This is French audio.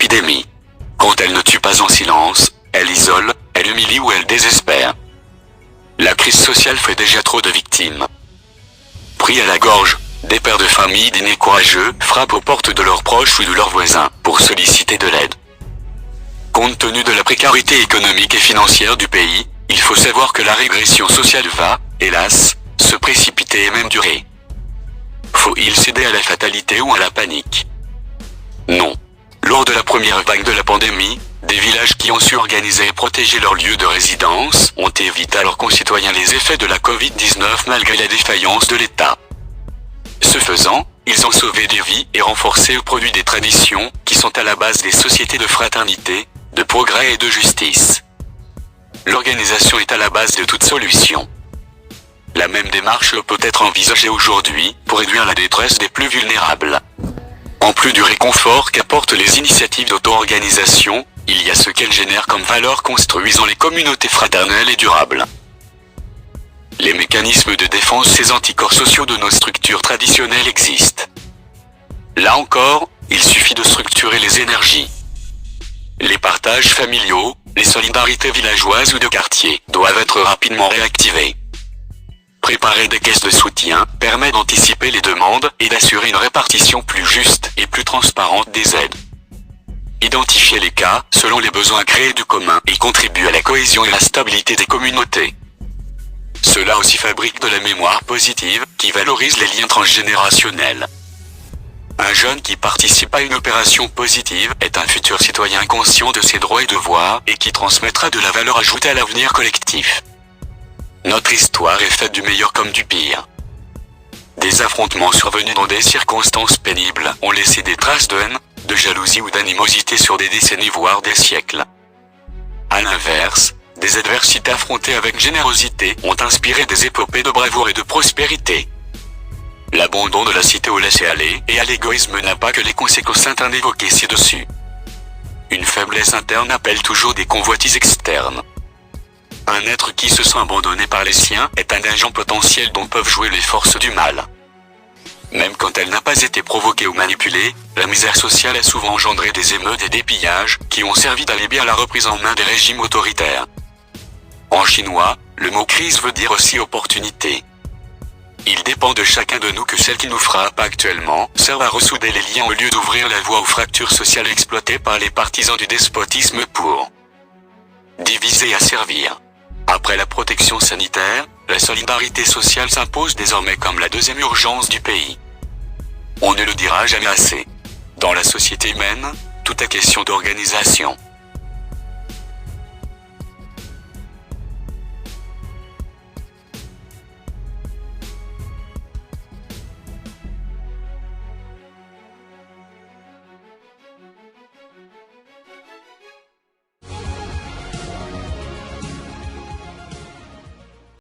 épidémie. Quand elle ne tue pas en silence, elle isole, elle humilie ou elle désespère. La crise sociale fait déjà trop de victimes. Pris à la gorge, des pères de famille dînés courageux frappent aux portes de leurs proches ou de leurs voisins pour solliciter de l'aide. Compte tenu de la précarité économique et financière du pays, il faut savoir que la régression sociale va, hélas, se précipiter et même durer. Faut-il céder à la fatalité ou à la panique? Non. Lors de la première vague de la pandémie, des villages qui ont su organiser et protéger leurs lieux de résidence ont évité à leurs concitoyens les effets de la Covid-19 malgré la défaillance de l'État. Ce faisant, ils ont sauvé des vies et renforcé ou produit des traditions qui sont à la base des sociétés de fraternité, de progrès et de justice. L'organisation est à la base de toute solution. La même démarche peut être envisagée aujourd'hui pour réduire la détresse des plus vulnérables. En plus du réconfort qu'apportent les initiatives d'auto-organisation, il y a ce qu'elles génèrent comme valeur construisant les communautés fraternelles et durables. Les mécanismes de défense et anticorps sociaux de nos structures traditionnelles existent. Là encore, il suffit de structurer les énergies. Les partages familiaux, les solidarités villageoises ou de quartier doivent être rapidement réactivés. Préparer des caisses de soutien permet d'anticiper les demandes et d'assurer une répartition plus juste et plus transparente des aides. Identifier les cas selon les besoins créés du commun et contribue à la cohésion et la stabilité des communautés. Cela aussi fabrique de la mémoire positive qui valorise les liens transgénérationnels. Un jeune qui participe à une opération positive est un futur citoyen conscient de ses droits et devoirs et qui transmettra de la valeur ajoutée à l'avenir collectif. Notre histoire est faite du meilleur comme du pire. Des affrontements survenus dans des circonstances pénibles ont laissé des traces de haine, de jalousie ou d'animosité sur des décennies voire des siècles. À l'inverse, des adversités affrontées avec générosité ont inspiré des épopées de bravoure et de prospérité. L'abandon de la cité au laisser-aller et à l'égoïsme n'a pas que les conséquences internes évoquées ci-dessus. Une faiblesse interne appelle toujours des convoitises externes. Un être qui se sent abandonné par les siens est un agent potentiel dont peuvent jouer les forces du mal. Même quand elle n'a pas été provoquée ou manipulée, la misère sociale a souvent engendré des émeutes et des pillages qui ont servi d'alibi à la reprise en main des régimes autoritaires. En chinois, le mot crise veut dire aussi opportunité. Il dépend de chacun de nous que celle qui nous frappe actuellement serve à ressouder les liens au lieu d'ouvrir la voie aux fractures sociales exploitées par les partisans du despotisme pour diviser et asservir. Après la protection sanitaire, la solidarité sociale s'impose désormais comme la deuxième urgence du pays. On ne le dira jamais assez. Dans la société humaine, tout est question d'organisation.